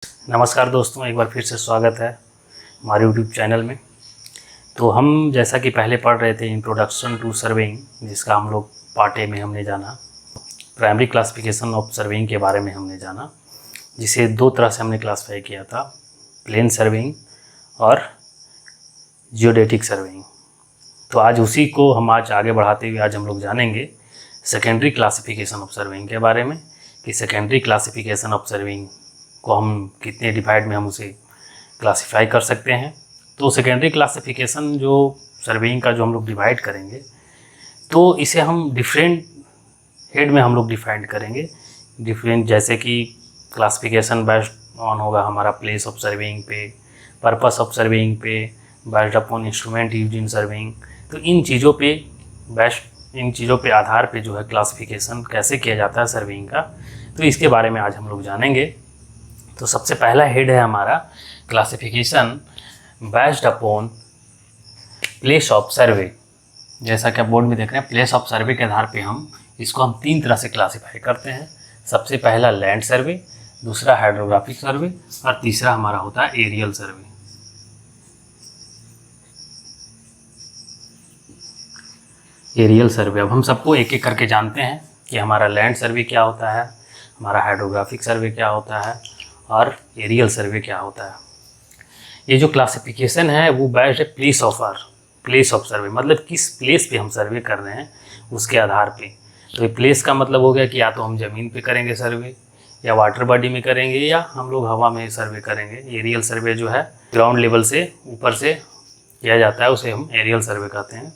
नमस्कार दोस्तों, एक बार फिर से स्वागत है हमारे यूट्यूब चैनल में। तो हम जैसा कि पहले पढ़ रहे थे इंट्रोडक्शन टू सर्वेइंग, जिसका हम लोग पार्ट ए में हमने जाना प्राइमरी क्लासिफिकेशन ऑफ सर्वेइंग के बारे में हमने जाना, जिसे दो तरह से हमने क्लासीफाई किया था, प्लेन सर्वेइंग और जियोडेटिक सर्वेइंग। तो आज उसी को हम आगे बढ़ाते हुए आज हम लोग जानेंगे सेकेंडरी क्लासिफिकेशन ऑफ सर्वेइंग के बारे में, कि सेकेंडरी क्लासिफिकेशन ऑफ सर्वेइंग को हम कितने डिवाइड में हम उसे क्लासिफाई कर सकते हैं। तो सेकेंडरी क्लासिफिकेशन जो सर्वेइंग का जो हम लोग डिवाइड करेंगे, तो इसे हम डिफरेंट हेड में हम लोग डिफाइन करेंगे। डिफरेंट जैसे कि क्लासिफिकेशन बेस्ड ऑन होगा हमारा प्लेस ऑफ सर्वेइंग पे, पर्पस ऑफ सर्वेइंग पे, based upon instrument used in surveying. तो इन चीज़ों पे आधार पे जो है क्लासिफिकेशन कैसे किया जाता है सर्वेइंग का, तो इसके बारे में आज हम लोग जानेंगे। तो सबसे पहला हेड है हमारा classification based upon place of सर्वे। जैसा कि आप बोर्ड में देख रहे हैं, प्लेस ऑफ सर्वे के आधार पे हम तीन तरह से क्लासिफाई करते हैं। सबसे पहला लैंड सर्वे, दूसरा हाइड्रोग्राफिक सर्वे और तीसरा हमारा होता है एरियल सर्वे। एरियल सर्वे, अब हम सबको एक एक करके जानते हैं कि हमारा लैंड सर्वे क्या होता है, हमारा हाइड्रोग्राफिक सर्वे क्या होता है और एरियल सर्वे क्या होता है। ये जो क्लासिफिकेशन है वो बेस्ड है प्लेस ऑफ सर्वे, मतलब किस प्लेस पे हम सर्वे कर रहे हैं उसके आधार पे। तो ये प्लेस का मतलब हो गया कि या तो हम ज़मीन पे करेंगे सर्वे, या वाटर बॉडी में करेंगे, या हम लोग हवा में सर्वे करेंगे। एरियल सर्वे जो है ग्राउंड लेवल से ऊपर से किया जाता है, उसे हम एरियल सर्वे कहते हैं।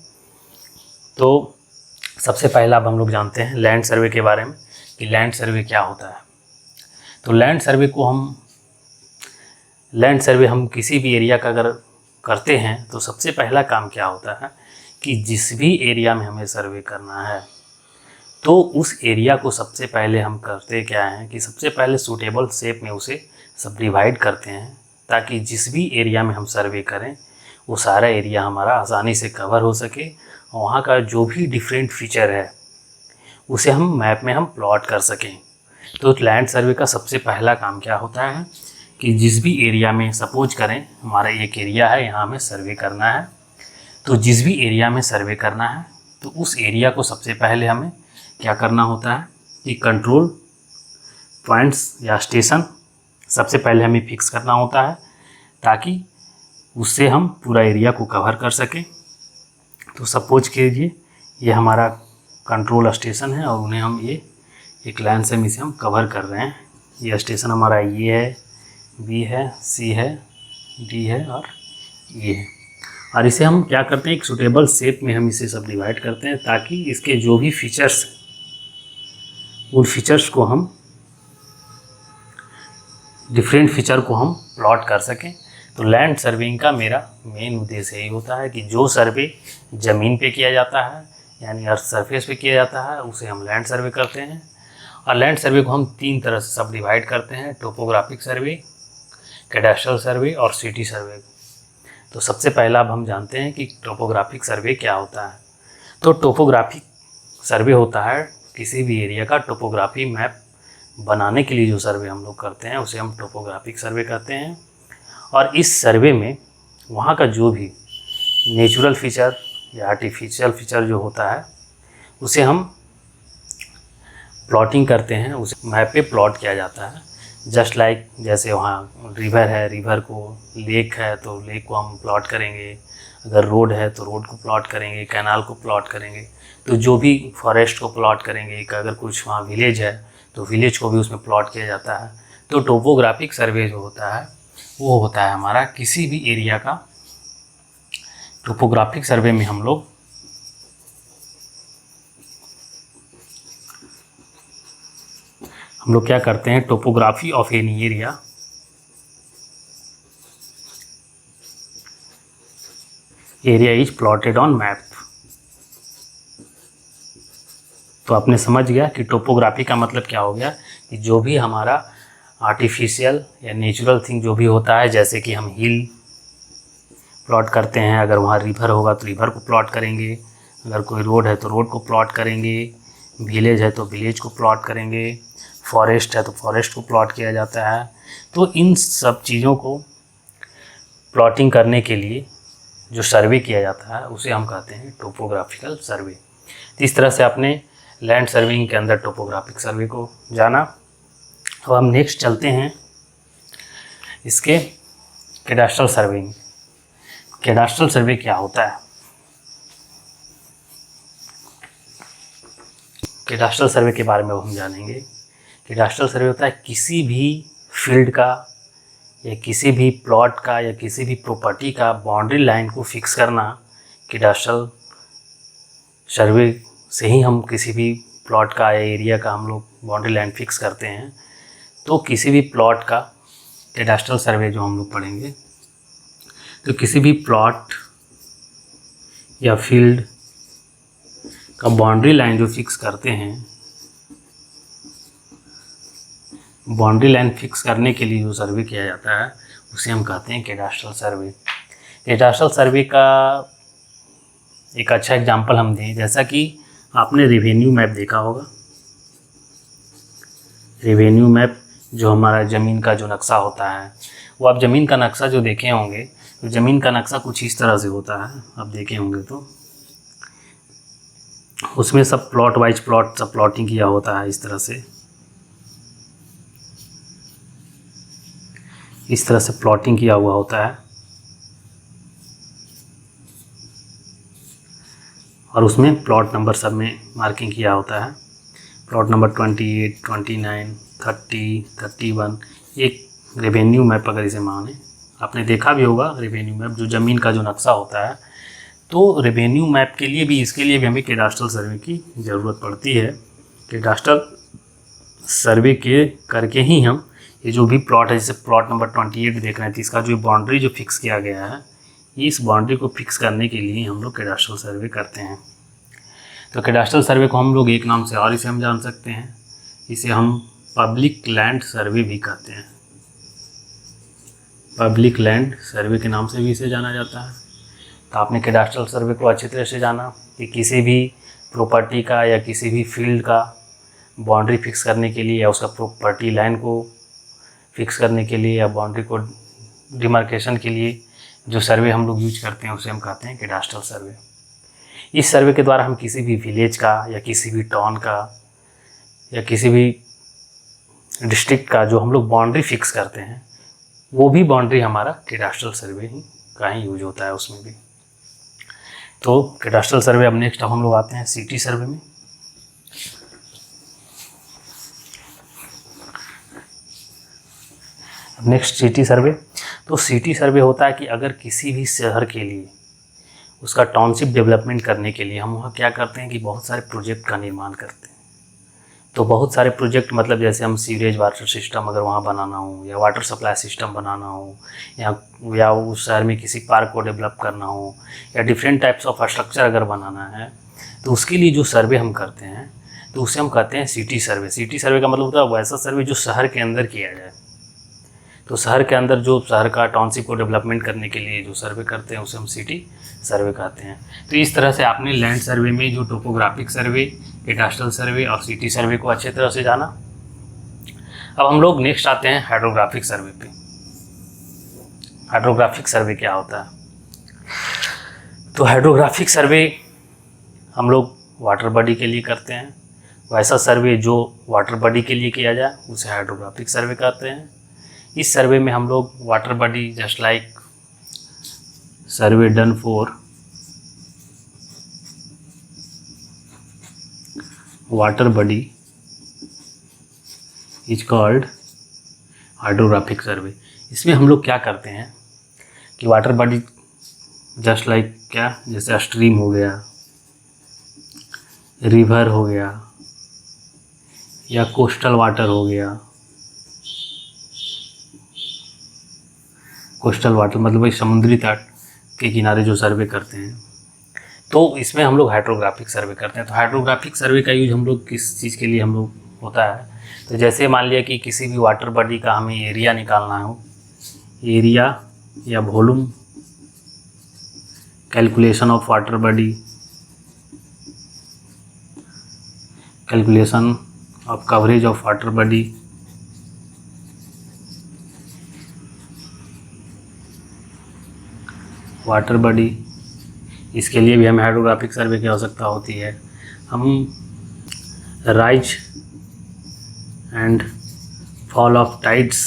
तो सबसे पहला अब हम लोग जानते हैं लैंड सर्वे के बारे में कि लैंड सर्वे क्या होता है। तो लैंड सर्वे हम किसी भी एरिया का अगर करते हैं तो सबसे पहला काम क्या होता है कि जिस भी एरिया में हमें सर्वे करना है, तो उस एरिया को सबसे पहले हम करते क्या हैं कि सबसे पहले सूटेबल शेप में उसे सब डिवाइड करते हैं, ताकि जिस भी एरिया में हम सर्वे करें वो सारा एरिया हमारा आसानी से कवर हो सके। वहाँ का जो भी डिफरेंट फीचर है उसे हम मैप में हम प्लॉट कर सकें। तो लैंड सर्वे का सबसे पहला काम क्या होता है कि जिस भी एरिया में, सपोज करें हमारा एक एरिया है, यहाँ हमें सर्वे करना है, तो जिस भी एरिया में सर्वे करना है तो उस एरिया को सबसे पहले हमें क्या करना होता है कि कंट्रोल पॉइंट्स या स्टेशन सबसे पहले हमें फिक्स करना होता है, ताकि उससे हम पूरा एरिया को कवर कर सकें। तो सपोज कीजिए ये हमारा कंट्रोल स्टेशन है और उन्हें हम ये एक लाइन से इसे हम कवर कर रहे हैं। ये स्टेशन हमारा ये है, बी है, सी है, डी है और ये है। और इसे हम क्या करते हैं, एक सूटेबल शेप में हम इसे सब डिवाइड करते हैं, ताकि इसके जो भी फीचर्स, उन फीचर्स को हम, डिफरेंट फीचर को हम प्लॉट कर सकें। तो लैंड सर्वेइंग का मेरा मेन उद्देश्य यही होता है कि जो सर्वे ज़मीन पे किया जाता है, यानी अर्थ सरफेस पे किया जाता है, उसे हम लैंड सर्वे करते हैं। और लैंड सर्वे को हम तीन तरह से सब डिवाइड करते हैं, टोपोग्राफिक सर्वे, कैडेस्ट्रल सर्वे और सिटी सर्वे। तो सबसे पहला अब हम जानते हैं कि टोपोग्राफिक सर्वे क्या होता है। तो टोपोग्राफिक सर्वे होता है किसी भी एरिया का टोपोग्राफी मैप बनाने के लिए जो सर्वे हम लोग करते हैं उसे हम टोपोग्राफिक सर्वे कहते हैं। और इस सर्वे में वहाँ का जो भी नेचुरल फीचर या आर्टिफिशियल फीचर जो होता है उसे हम प्लॉटिंग करते हैं, उसे मैप पे प्लॉट किया जाता है। जस्ट लाइक जैसे वहाँ रिवर है, रिवर को, लेक है तो लेक को हम प्लॉट करेंगे, अगर रोड है तो रोड को प्लॉट करेंगे, कैनाल को प्लॉट करेंगे, तो जो भी फॉरेस्ट को प्लॉट करेंगे, अगर कुछ वहाँ विलेज है तो विलेज को भी उसमें प्लॉट किया जाता है। तो टोपोग्राफिक सर्वे जो होता है वो होता है हमारा किसी भी एरिया का टोपोग्राफिक सर्वे में हम लोग क्या करते हैं, topography of any area is plotted on map. तो आपने समझ गया कि टोपोग्राफी का मतलब क्या हो गया कि जो भी हमारा आर्टिफिशियल या नेचुरल थिंग जो भी होता है, जैसे कि हम हिल प्लॉट करते हैं, अगर वहाँ रिवर होगा तो रिवर को प्लॉट करेंगे, अगर कोई रोड है तो रोड को प्लॉट करेंगे, विलेज है तो विलेज को प्लॉट करेंगे, फॉरेस्ट है तो फॉरेस्ट को प्लॉट किया जाता है, तो इन सब चीज़ों को प्लॉटिंग करने के लिए जो सर्वे किया जाता है उसे हम कहते हैं टोपोग्राफिकल सर्वे। तो इस तरह से आपने लैंड सर्विंग के अंदर टोपोग्राफिक सर्वे को जाना। अब हम नेक्स्ट चलते हैं इसके कैडास्ट्रल सर्वेइंग। कैडास्ट्रल सर्वे क्या होता है? कैडास्ट्रल सर्वे के बारे में हम जानेंगे। कैडास्ट्रल सर्वे होता है किसी भी फील्ड का या किसी भी प्लॉट का या किसी भी प्रॉपर्टी का बाउंड्री लाइन को फिक्स करना। कैडास्ट्रल सर्वे से ही हम किसी भी प्लॉट का या एरिया का हम लोग बाउंड्री लाइन फिक्स करते हैं। तो किसी भी प्लॉट का कैडास्ट्रल सर्वे जो हम लोग पढ़ेंगे, तो किसी भी प्लॉट या फील्ड का बाउंड्री लाइन जो फिक्स करते हैं, बाउंड्री लाइन फिक्स करने के लिए जो सर्वे किया जाता है उसे हम कहते हैं कैडास्ट्रल सर्वे। कैडास्ट्रल सर्वे का एक अच्छा एग्जांपल हम दें, जैसा कि आपने रेवेन्यू मैप देखा होगा। रेवेन्यू मैप जो हमारा ज़मीन का जो नक्शा होता है, वो आप ज़मीन का नक्शा जो देखे होंगे, तो ज़मीन का नक्शा कुछ इस तरह से होता है, आप देखे होंगे तो उसमें सब प्लॉट वाइज प्लॉट सब प्लॉटिंग किया होता है। इस तरह से प्लॉटिंग किया हुआ होता है और उसमें प्लॉट नंबर सब में मार्किंग किया होता है। Plot number 28, 29, 30, 31। एक रेवेन्यू मैप अगर इसे माने, आपने देखा भी होगा रेवेन्यू मैप जो ज़मीन का जो नक्शा होता है। तो रेवेन्यू मैप के लिए भी, इसके लिए भी हमें कैडास्ट्रल सर्वे की ज़रूरत पड़ती है। कैडास्ट्रल सर्वे के करके ही हम ये जो भी प्लॉट है, जैसे प्लॉट नंबर 28 देख रहे हैं, तो इसका जो बाउंड्री जो फिक्स किया गया है, इस बाउंड्री को फिक्स करने के लिए हम लोग कैडास्ट्रल सर्वे करते हैं। तो कैडास्ट्रल सर्वे को हम लोग एक नाम से और इसे हम जान सकते हैं, इसे हम पब्लिक लैंड सर्वे भी कहते हैं। पब्लिक लैंड सर्वे के नाम से भी इसे जाना जाता है। तो आपने कैडास्ट्रल सर्वे को अच्छी तरह से जाना कि किसी भी प्रॉपर्टी का या किसी भी फील्ड का बाउंड्री फिक्स करने के लिए या उसका प्रॉपर्टी लाइन को फिक्स करने के लिए या बाउंड्री को डिमार्केशन के लिए जो सर्वे हम लोग यूज करते हैं उसे हम कहते हैं कैडास्ट्रल सर्वे। इस सर्वे के द्वारा हम किसी भी विलेज का या किसी भी टाउन का या किसी भी डिस्ट्रिक्ट का जो हम लोग बाउंड्री फिक्स करते हैं, वो भी बाउंड्री हमारा कैडास्ट्रल सर्वे ही का ही यूज होता है उसमें भी। तो कैडास्ट्रल सर्वे। अब नेक्स्ट हम लोग आते हैं सिटी सर्वे में। Next city survey. तो सिटी सर्वे होता है कि अगर किसी भी शहर के लिए उसका टाउनशिप डेवलपमेंट करने के लिए हम वहाँ क्या करते हैं कि बहुत सारे प्रोजेक्ट का निर्माण करते हैं। तो बहुत सारे प्रोजेक्ट मतलब जैसे हम सीवरेज वाटर सिस्टम अगर वहाँ बनाना हो या वाटर सप्लाई सिस्टम बनाना हो या उस शहर में किसी पार्क को डेवलप करना हो या डिफरेंट टाइप्स ऑफ स्ट्रक्चर अगर बनाना है, तो उसके लिए जो सर्वे हम करते हैं तो उसे हम कहते हैं सिटी सर्वे। सिटी सर्वे का मतलब होता है वैसा सर्वे जो शहर के अंदर किया जाए। तो शहर के अंदर जो शहर का टाउनशिप को डेवलपमेंट करने के लिए जो सर्वे करते हैं उसे हम सिटी सर्वे कहते हैं। तो इस तरह से आपने लैंड सर्वे में जो टोपोग्राफिक सर्वे, कैडास्ट्रल सर्वे और सिटी सर्वे को अच्छे तरह से जाना। अब हम लोग नेक्स्ट आते हैं हाइड्रोग्राफिक सर्वे पे। हाइड्रोग्राफिक सर्वे क्या होता है? तो हाइड्रोग्राफिक सर्वे हम लोग वाटर बॉडी के लिए करते हैं। वैसा सर्वे जो वाटर बॉडी के लिए किया जाए उसे हाइड्रोग्राफिक सर्वे कहते हैं। इस सर्वे में हम लोग water body just like survey done for water body is called hydrographic survey. इसमें हम लोग क्या करते हैं कि वाटर बॉडी जस्ट लाइक क्या, जैसे स्ट्रीम हो गया, रिवर हो गया या कोस्टल वाटर हो गया। कोस्टल वाटर मतलब भाई समुद्री तट के किनारे जो सर्वे करते हैं, तो इसमें हम लोग हाइड्रोग्राफिक सर्वे करते हैं। तो हाइड्रोग्राफिक सर्वे का यूज हम लोग किस चीज़ के लिए हम लोग होता है, तो जैसे मान लिया कि किसी भी वाटर बॉडी का हमें एरिया निकालना हो, एरिया या volume, calculation of water body, calculation of coverage of water body, water body, इसके लिए भी हमें हाइड्रोग्राफिक सर्वे की आवश्यकता होती है। हम rise and fall of tides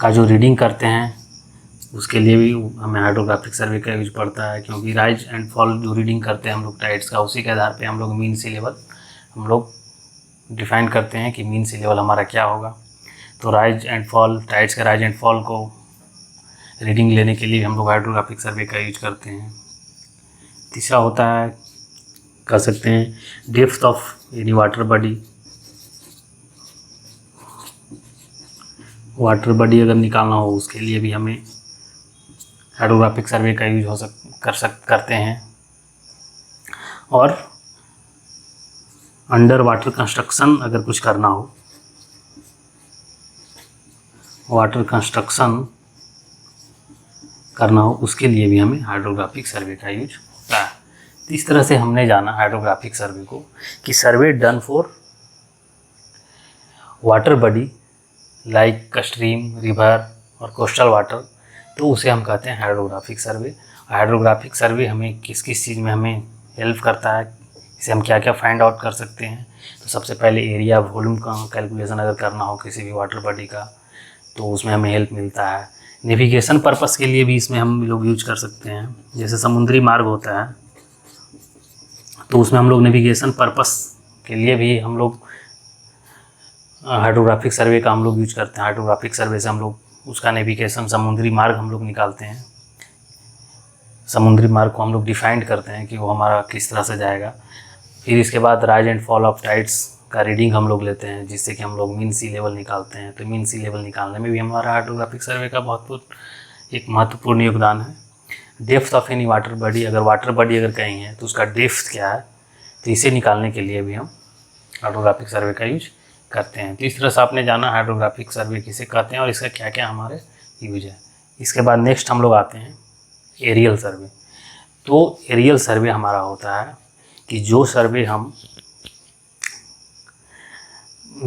का जो रीडिंग करते हैं उसके लिए भी हमें हाइड्रोग्राफिक सर्वे का यूज पड़ता है, क्योंकि राइज एंड फॉल जो रीडिंग करते हैं हम लोग टाइड्स का, उसी के आधार पे हम लोग मीन सी लेवल हम लोग डिफाइन करते हैं कि मीन सी लेवल हमारा क्या होगा। तो राइज एंड फॉल, टाइड्स का राइज एंड फॉल को रीडिंग लेने के लिए हम लोग हाइड्रोग्राफिक सर्वे का यूज करते हैं। तीसरा होता है, कर सकते हैं depth of any water body. Water body अगर निकालना हो उसके लिए भी हमें हाइड्रोग्राफिक सर्वे का यूज करते हैं। और अंडर वाटर कंस्ट्रक्शन अगर कुछ करना हो, वाटर कंस्ट्रक्शन करना हो, उसके लिए भी हमें हाइड्रोग्राफिक सर्वे का यूज होता है। तो इस तरह से हमने जाना हाइड्रोग्राफिक सर्वे को कि सर्वे done for water body like stream, river और कोस्टल वाटर, तो उसे हम कहते हैं हाइड्रोग्राफिक सर्वे। हाइड्रोग्राफिक सर्वे हमें किस किस चीज़ में हमें हेल्प करता है, इसे हम क्या क्या फाइंड आउट कर सकते हैं। तो सबसे पहले एरिया वॉल्यूम का कैलकुलेशन अगर करना हो किसी भी वाटर बॉडी का, तो उसमें हमें हेल्प मिलता है। नेविगेशन पर्पस के लिए भी इसमें हम लोग यूज कर सकते हैं। जैसे समुद्री मार्ग होता है तो उसमें हम लोग नेविगेशन पर्पस के लिए भी हम लोग हाइड्रोग्राफिक सर्वे का हम लोग यूज करते हैं। हाइड्रोग्राफिक सर्वे से हम लोग उसका नेविगेशन, समुद्री मार्ग हम लोग निकालते हैं। समुद्री मार्ग को हम लोग डिफाइंड करते हैं कि वो हमारा किस तरह से जाएगा। फिर इसके बाद rise and fall of tides का रीडिंग हम लोग लेते हैं, जिससे कि हम लोग मीन सी लेवल निकालते हैं। तो मीन सी लेवल निकालने में भी हमारा हाइड्रोग्राफिक सर्वे का एक महत्वपूर्ण योगदान है। Depth of any water body, अगर वाटर बॉडी अगर कहीं है तो उसका डेप्थ क्या है, तो इसे निकालने के लिए भी हम हाइड्रोग्राफिक सर्वे का यूज करते हैं। तो इस तरह से आपने जाना हाइड्रोग्राफिक सर्वे किसे कहते हैं और इसका क्या क्या हमारे यूज है। इसके बाद नेक्स्ट हम लोग आते हैं एरियल सर्वे। तो एरियल सर्वे हमारा होता है कि जो सर्वे हम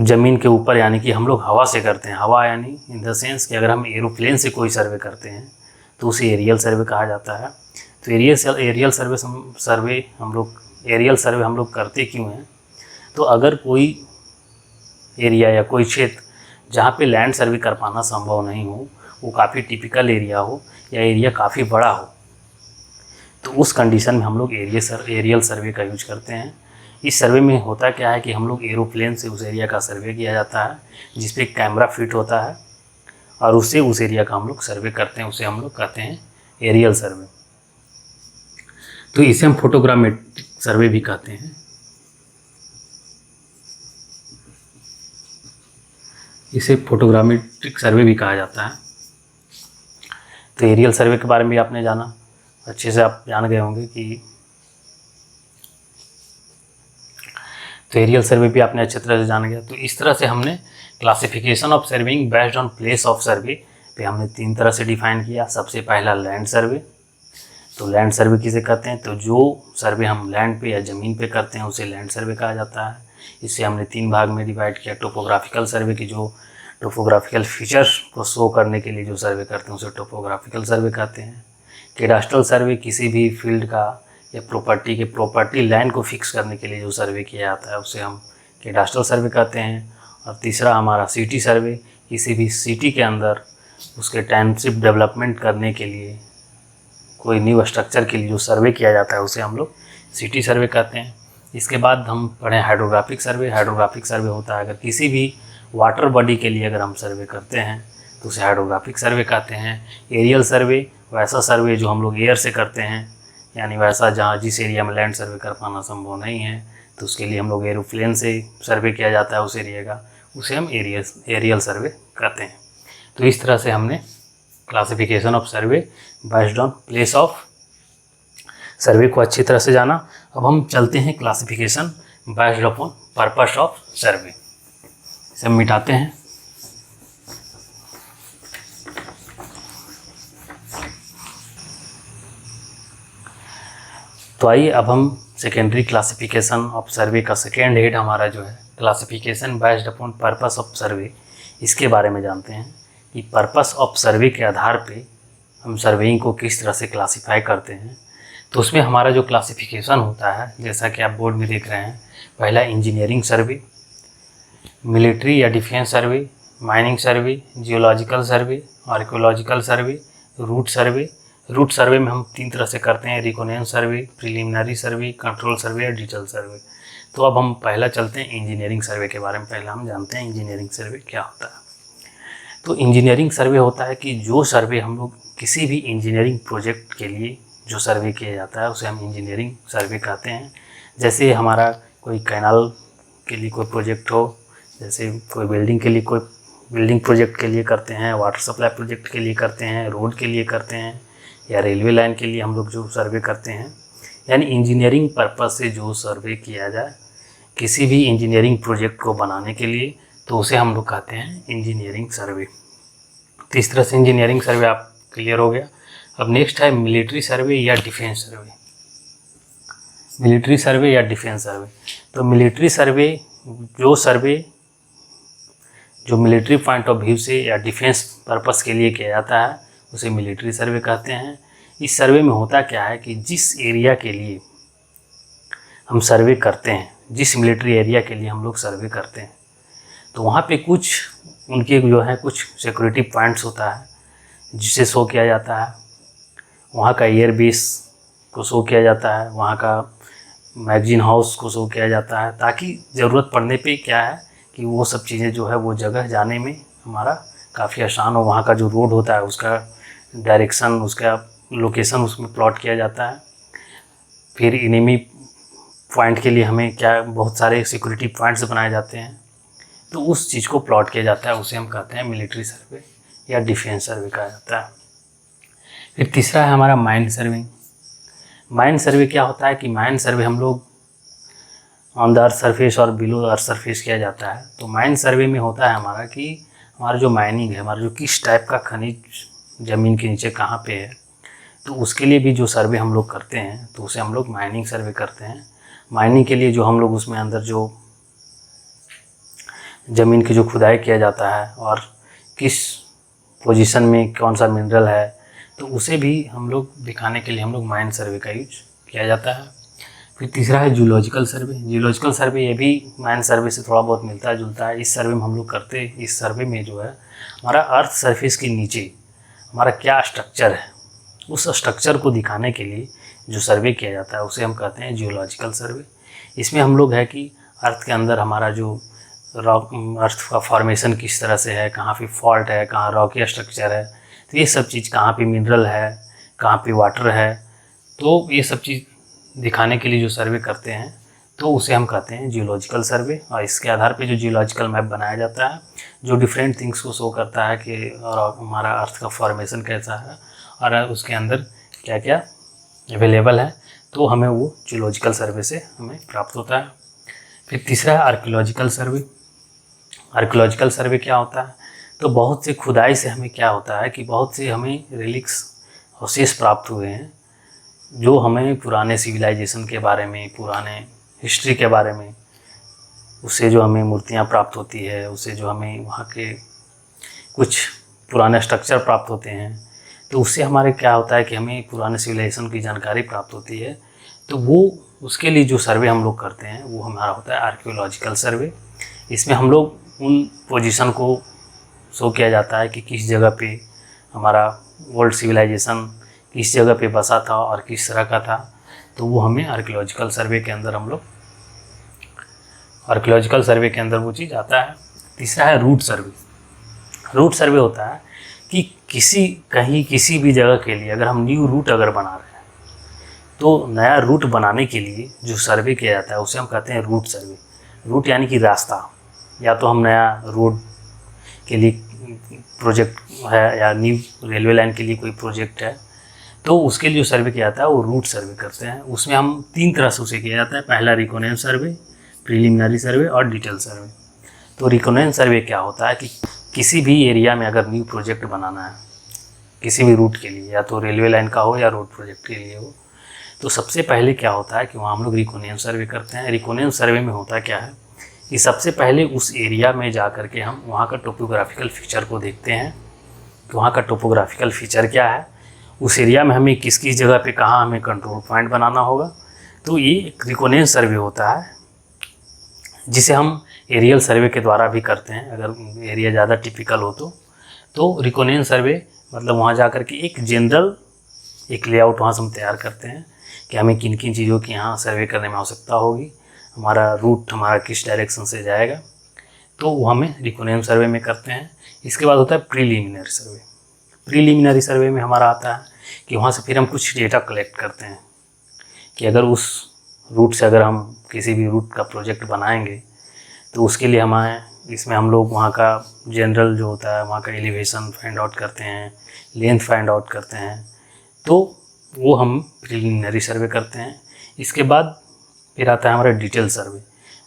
ज़मीन के ऊपर, यानी कि हम लोग हवा से करते हैं। हवा यानी इन द सेंस कि अगर हम एरोप्लेन से कोई सर्वे करते हैं तो उसे एरियल सर्वे कहा जाता है। तो एरियल सर्वे हम लोग करते क्यों हैं, तो अगर कोई एरिया या कोई क्षेत्र जहाँ पे लैंड सर्वे कर पाना संभव नहीं हो, वो काफ़ी टिपिकल एरिया हो या एरिया काफ़ी बड़ा हो, तो उस कंडीशन में हम लोग एरियल सर्वे का यूज करते हैं। इस सर्वे में होता क्या है कि हम लोग एरोप्लेन से उस एरिया का सर्वे किया जाता है, जिस पे कैमरा फिट होता है और उससे उस एरिया का हम लोग सर्वे करते हैं। उसे हम लोग कहते हैं एरियल सर्वे। तो इसे हम फोटोग्रामेट्रिक सर्वे भी कहते हैं। इसे फोटोग्रामेट्रिक सर्वे भी कहा जाता है। तो एरियल सर्वे के बारे में भी आपने जाना, अच्छे से आप जान गए होंगे कि तो एरियल सर्वे भी आपने अच्छे तरह से जान गया। तो इस तरह से हमने classification of serving based on place of सर्वे पे हमने 3 तरह से डिफाइन किया। सबसे पहला लैंड सर्वे। तो लैंड सर्वे किसे कहते हैं, तो जो सर्वे हम लैंड पे या ज़मीन पे करते हैं उसे लैंड सर्वे कहा जाता है। इसे हमने 3 भाग में डिवाइड किया। टोपोग्राफिकल सर्वे की जो टोपोग्राफिकल फीचर्स को शो करने के लिए जो सर्वे करते हैं उसे टोपोग्राफिकल सर्वे कहते हैं। कैडास्ट्रल सर्वे किसी भी फील्ड का या प्रॉपर्टी लाइन को फिक्स करने के लिए जो सर्वे किया जाता है उसे हम कैडास्ट्रल सर्वे कहते हैं। और तीसरा हमारा सिटी सर्वे, किसी भी सिटी के अंदर उसके टाउनशिप डेवलपमेंट करने के लिए, कोई न्यू स्ट्रक्चर के लिए जो सर्वे किया जाता है उसे हम लोग सिटी सर्वे कहते हैं। इसके बाद हम पढ़ें हाइड्रोग्राफिक सर्वे। हाइड्रोग्राफिक सर्वे होता है अगर किसी भी वाटर बॉडी के लिए अगर हम सर्वे करते हैं तो उसे हाइड्रोग्राफिक सर्वे कहते हैं। एरियल सर्वे वैसा सर्वे जो हम लोग एयर से करते हैं, यानी वैसा जहाँ जिस एरिया में लैंड सर्वे कर पाना संभव नहीं है तो उसके लिए हम लोग एरोप्लेन से सर्वे किया जाता है उस एरिया का, उसे हम एरियल सर्वे कहते हैं। तो इस तरह से हमने classification of survey based on place of सर्वे को अच्छी तरह से जाना। अब हम चलते हैं classification based upon purpose of सर्वे। इसे हम मिटाते हैं। तो आइए अब हम सेकेंडरी क्लासिफिकेशन ऑफ सर्वे का सेकेंड हेड हमारा जो है classification based upon purpose of सर्वे, इसके बारे में जानते हैं कि पर्पस ऑफ सर्वे के आधार पे हम सर्वेइंग को किस तरह से क्लासिफाई करते हैं, तो उसमें हमारा जो क्लासिफिकेशन होता है, जैसा कि आप बोर्ड में देख रहे हैं, पहला इंजीनियरिंग सर्वे, मिलिट्री या डिफेंस सर्वे, माइनिंग सर्वे, जियोलॉजिकल सर्वे, आर्कियोलॉजिकल सर्वे, रूट सर्वे। रूट सर्वे में हम 3 तरह से करते हैं, रिकॉनेंस सर्वे, प्रिलिमिनरी सर्वे, कंट्रोल सर्वे और डिटेल सर्वे। तो अब हम पहला चलते हैं इंजीनियरिंग सर्वे के बारे में। पहला हम जानते हैं इंजीनियरिंग सर्वे क्या होता है। तो इंजीनियरिंग सर्वे होता है कि जो सर्वे हम लोग किसी भी इंजीनियरिंग प्रोजेक्ट के लिए जो सर्वे किया जाता है उसे हम इंजीनियरिंग सर्वे कहते हैं। जैसे हमारा कोई कैनाल के लिए कोई प्रोजेक्ट हो, जैसे कोई बिल्डिंग के लिए कोई बिल्डिंग प्रोजेक्ट के लिए करते हैं, वाटर सप्लाई प्रोजेक्ट के लिए करते हैं, रोड के लिए करते हैं, या रेलवे लाइन के लिए हम लोग जो सर्वे करते हैं, यानी इंजीनियरिंग पर्पस से जो सर्वे किया जाए किसी भी इंजीनियरिंग प्रोजेक्ट को बनाने के लिए, तो उसे हम लोग कहते हैं इंजीनियरिंग सर्वे। तो इस तरह से इंजीनियरिंग सर्वे आप क्लियर हो गया। अब नेक्स्ट है मिलिट्री सर्वे या डिफेंस सर्वे। मिलिट्री सर्वे या डिफेंस सर्वे, तो मिलिट्री सर्वे जो मिलिट्री पॉइंट ऑफ व्यू से या डिफेंस पर्पस के लिए किया जाता है उसे मिलिट्री सर्वे कहते हैं। इस सर्वे में होता क्या है कि जिस एरिया के लिए हम सर्वे करते हैं, जिस मिलिट्री एरिया के लिए हम लोग सर्वे करते हैं, तो वहाँ पे कुछ उनके जो है कुछ सिक्योरिटी पॉइंट्स होता है जिसे शो किया जाता है। वहाँ का एयर बेस को शो किया जाता है, वहाँ का मैगजीन हाउस को शो किया जाता है, ताकि ज़रूरत पड़ने पे क्या है कि वो सब चीज़ें जो है वो जगह जाने में हमारा काफ़ी आसान हो। वहाँ का जो रोड होता है उसका डायरेक्शन, उसका लोकेशन उसमें प्लॉट किया जाता है। फिर एनिमी पॉइंट के लिए हमें क्या बहुत सारे सिक्योरिटी पॉइंट्स बनाए जाते हैं, तो उस चीज़ को प्लॉट किया जाता है, उसे हम कहते हैं मिलिट्री सर्वे या डिफेंस सर्वे कहा जाता है। फिर तीसरा है हमारा माइन सर्वे। माइन सर्वे क्या होता है कि माइन सर्वे हम लोग ऑन द अर्थ सरफेस और बिलो अर्थ सरफेस किया जाता है। तो माइन सर्वे में होता है हमारा कि हमारा जो माइनिंग है, हमारा जो किस टाइप का खनिज ज़मीन के नीचे कहाँ पे है, तो उसके लिए भी जो सर्वे हम लोग करते हैं तो उसे हम लोग माइनिंग सर्वे करते हैं। माइनिंग के लिए जो हम लोग उसमें अंदर जो ज़मीन की जो खुदाई किया जाता है और किस पोजीशन में कौन सा मिनरल है, तो उसे भी हम लोग दिखाने के लिए हम लोग माइन सर्वे का यूज किया जाता है। फिर तीसरा है जूलॉजिकल सर्वे। जूलॉजिकल सर्वे ये भी माइन सर्वे से थोड़ा बहुत मिलता जुलता है। इस सर्वे में हम लोग करते हैं, इस सर्वे में जो है हमारा अर्थ सरफेस के नीचे हमारा क्या स्ट्रक्चर है, उस स्ट्रक्चर को दिखाने के लिए जो सर्वे किया जाता है उसे हम कहते हैं जियोलॉजिकल सर्वे। इसमें हम लोग है कि अर्थ के अंदर हमारा जो रॉक, अर्थ का फॉर्मेशन किस तरह से है, कहाँ पे फॉल्ट है, कहाँ रॉकी स्ट्रक्चर है, तो ये सब चीज़, कहाँ पे मिनरल है, कहाँ पे वाटर है, तो ये सब चीज़ दिखाने के लिए जो सर्वे करते हैं तो उसे हम कहते हैं जियोलॉजिकल सर्वे। और इसके आधार पे जो जियोलॉजिकल मैप बनाया जाता है जो डिफरेंट थिंग्स को शो करता है कि हमारा अर्थ का फॉर्मेशन कैसा है और उसके अंदर क्या क्या अवेलेबल है, तो हमें वो जियोलॉजिकल सर्वे से हमें प्राप्त होता है। फिर तीसरा है आर्कियोलॉजिकल सर्वे। आर्कियोलॉजिकल सर्वे क्या होता है, तो बहुत से खुदाई से हमें क्या होता है कि बहुत से हमें रिलिक्स अवशेष प्राप्त हुए हैं जो हमें पुराने सिविलाइजेशन के बारे में, पुराने हिस्ट्री के बारे में, उससे जो हमें मूर्तियाँ प्राप्त होती है, उससे जो हमें वहाँ के कुछ पुराने स्ट्रक्चर प्राप्त होते हैं, तो उससे हमारे क्या होता है कि हमें पुराने सिविलाइजेशन की जानकारी प्राप्त होती है। तो वो उसके लिए जो सर्वे हम लोग करते हैं वो हमारा होता है आर्कियोलॉजिकल सर्वे। इसमें हम लोग उन पोजीशन को शो किया जाता है कि किस जगह पे हमारा ओल्ड सिविलाइजेशन किस जगह पे बसा था और किस तरह का था, तो वो हमें आर्कियोलॉजिकल सर्वे के अंदर आर्कियोलॉजिकल सर्वे के अंदर वो चीज़ आता है। तीसरा है रूट सर्वे। रूट सर्वे होता है कि किसी भी जगह के लिए अगर हम न्यू रूट अगर बना रहे हैं तो नया रूट बनाने के लिए जो सर्वे किया जाता है उसे हम कहते हैं रूट सर्वे। रूट यानी कि रास्ता, या तो हम नया रोड के लिए प्रोजेक्ट है या न्यू रेलवे लाइन के लिए कोई प्रोजेक्ट है, तो उसके लिए जो सर्वे किया जाता है वो रूट सर्वे करते हैं। उसमें हम 3 तरह से उसे किया जाता है। पहला रिकॉनेंस सर्वे, प्रिलिमिनरी सर्वे और डिटेल सर्वे। तो रिकॉनेंस सर्वे क्या होता है कि किसी भी एरिया में अगर न्यू प्रोजेक्ट बनाना है किसी भी रूट के लिए, या तो रेलवे लाइन का हो या रोड प्रोजेक्ट के लिए हो, तो सबसे पहले क्या होता है कि वहाँ हम लोग रिकॉनेंस सर्वे करते हैं। रिकॉनेंस सर्वे में होता क्या है कि सबसे पहले उस एरिया में जा कर के हम वहाँ का टोपोग्राफिकल फीचर को देखते हैं कि वहाँ का टोपोग्राफिकल फीचर क्या है, उस एरिया में हमें किस किस जगह पे कहाँ हमें कंट्रोल पॉइंट बनाना होगा। तो ये एक रिकोनेंस सर्वे होता है जिसे हम एरियल सर्वे के द्वारा भी करते हैं। अगर एरिया ज़्यादा टिपिकल हो तो रिकोनेंस सर्वे मतलब वहाँ जा कर के एक जनरल एक लेआउट वहाँ से हम तैयार करते हैं कि हमें किन किन चीज़ों की यहाँ सर्वे करने में आवश्यकता होगी, हमारा रूट हमारा किस डायरेक्शन से जाएगा, तो वो हमें रिकोनेंस सर्वे में करते हैं। इसके बाद होता है प्रीलिमिनरी सर्वे। प्रीलिमिनरी सर्वे में हमारा आता है कि वहाँ से फिर हम कुछ डेटा कलेक्ट करते हैं कि अगर उस रूट से अगर हम किसी भी रूट का प्रोजेक्ट बनाएंगे तो उसके लिए हमें इसमें हम लोग वहाँ का जनरल जो होता है वहाँ का एलिवेशन फाइंड आउट करते हैं, लेंथ फाइंड आउट करते हैं, तो वो हम प्रीलिमिनरी सर्वे करते हैं। इसके बाद फिर आता है हमारा डिटेल सर्वे।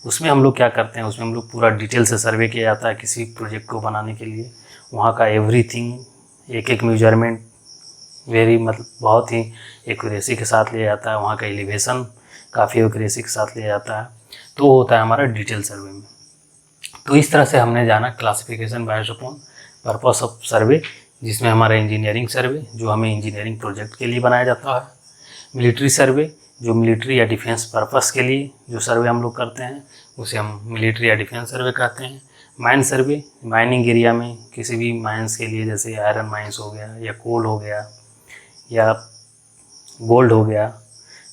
उसमें हम लोग क्या करते हैं, उसमें हम लोग पूरा डिटेल से सर्वे किया जाता है किसी प्रोजेक्ट को बनाने के लिए। वहाँ का एवरीथिंग एक एक मेजरमेंट मतलब बहुत ही एक्यूरेसी के साथ लिया जाता है, वहाँ का एलिवेशन काफ़ी एक्यूरेसी के साथ लिया जाता है, तो होता है हमारा डिटेल सर्वे में। तो इस तरह से हमने जाना classification based upon purpose of सर्वे, जिसमें हमारा इंजीनियरिंग सर्वे जो हमें इंजीनियरिंग प्रोजेक्ट के लिए बनाया जाता है, मिलिट्री सर्वे जो मिलिट्री या डिफेंस पर्पस के लिए जो सर्वे हम लोग करते हैं उसे हम मिलिट्री या डिफेंस सर्वे कहते हैं, माइन सर्वे माइनिंग एरिया में किसी भी माइंस के लिए, जैसे आयरन माइंस हो गया या कोल हो गया या गोल्ड हो गया,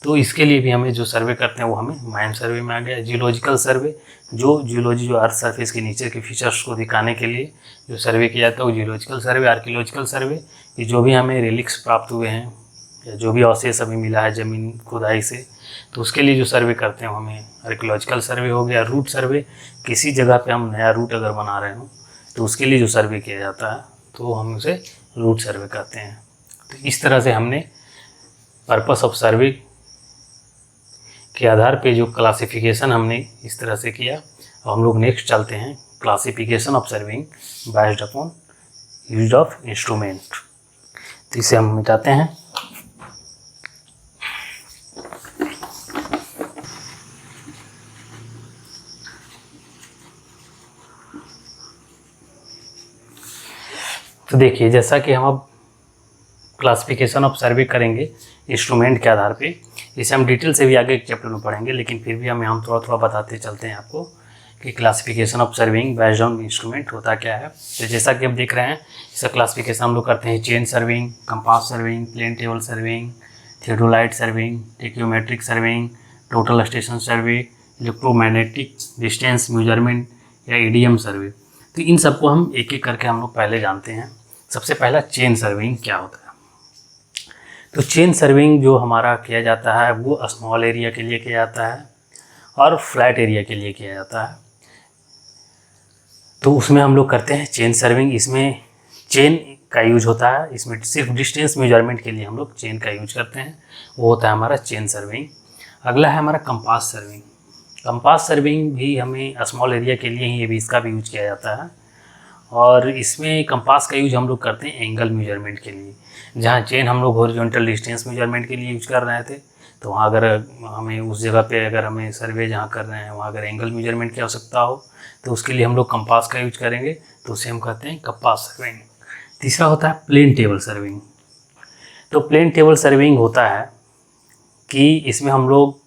तो इसके लिए भी हमें जो सर्वे करते हैं वो हमें माइन सर्वे में आ गया। जियोलॉजिकल सर्वे जो जियोलॉजी जो अर्थ सरफेस के नीचे के फीचर्स को दिखाने के लिए जो सर्वे किया जाता है वो जियोलॉजिकल सर्वे। आर्कियोलॉजिकल सर्वे कि जो भी हमें रिलिक्स प्राप्त हुए हैं या जो भी अवशेष अभी मिला है ज़मीन खुदाई से, तो उसके लिए जो सर्वे करते हैं हमें आर्कियोलॉजिकल सर्वे हो गया। रूट सर्वे किसी जगह पे हम नया रूट अगर बना रहे हो तो उसके लिए जो सर्वे किया जाता है तो हम उसे रूट सर्वे कहते हैं। तो इस तरह से हमने पर्पस ऑफ सर्वे के आधार पे जो क्लासिफिकेशन हमने इस तरह से किया। अब हम लोग नेक्स्ट चलते हैं classification of serving based upon use of instrument. तो इसे हम मिटाते हैं। तो देखिए जैसा कि हम अब क्लासिफिकेशन ऑफ सर्वे करेंगे इंस्ट्रूमेंट के आधार पे, इसे हम डिटेल से भी आगे एक चैप्टर में पढ़ेंगे, लेकिन फिर भी हम थोड़ा थोड़ा बताते चलते हैं आपको कि classification of serving based on instrument होता क्या है। तो जैसा कि हम देख रहे हैं इसका क्लासिफिकेशन हम लोग करते हैं chain surveying, compass surveying, plane table surveying, theodolite surveying, tacheometric surveying, total station survey, electromagnetic distance measurement या ईडीएम सर्वे। तो इन सबको हम एक एक करके हम लोग पहले जानते हैं। सबसे पहला चेन सर्विंग क्या होता है। तो चेन सर्विंग जो हमारा किया जाता है वो स्मॉल एरिया के लिए किया जाता है और फ्लैट एरिया के लिए किया जाता है। तो उसमें हम लोग करते हैं चेन सर्विंग। इसमें चेन का यूज होता है, इसमें सिर्फ डिस्टेंस मेजरमेंट के लिए हम लोग चेन का यूज करते हैं, वो होता है हमारा चेन सर्विंग। अगला है हमारा कंपास सर्विंग। कंपास सर्विंग भी हमें स्मॉल एरिया के लिए ही ये भी इसका भी यूज किया जाता है और इसमें कंपास का यूज हम लोग करते हैं एंगल मेजरमेंट के लिए। जहाँ चेन हम लोग हॉरिजॉन्टल डिस्टेंस मेजरमेंट के लिए यूज कर रहे थे, तो वहाँ अगर हमें उस जगह पे अगर हमें सर्वे जहाँ कर रहे हैं वहाँ अगर एंगल मेजरमेंट की आवश्यकता हो तो उसके लिए हम लोग कंपास का यूज करेंगे, तो उसे हम कहते हैं कंपास सर्विंग। तीसरा होता है प्लेन टेबल सर्विंग। तो प्लेन टेबल सर्विंग होता है कि इसमें हम लोग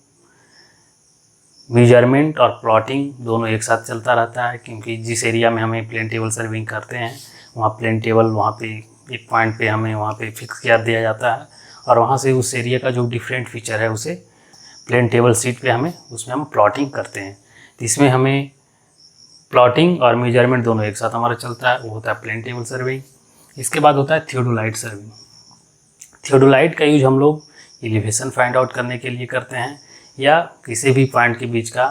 मेजरमेंट और प्लॉटिंग दोनों एक साथ चलता रहता है, क्योंकि जिस एरिया में हमें प्लेन टेबल सर्विंग करते हैं वहाँ प्लेन टेबल वहाँ पे एक पॉइंट पे हमें वहाँ पे फिक्स कर दिया जाता है और वहाँ से उस एरिया का जो डिफरेंट फीचर है उसे प्लेन टेबल शीट पे उसमें हम प्लॉटिंग करते हैं। तो इसमें हमें प्लॉटिंग और मेजरमेंट दोनों एक साथ हमारा चलता है, वो होता है प्लेन टेबल सर्विंग। इसके बाद होता है थियोडोलाइट सर्विंग। थियोडोलाइट का यूज हम लोग एलिवेशन फाइंड आउट करने के लिए करते हैं या किसी भी पॉइंट के बीच का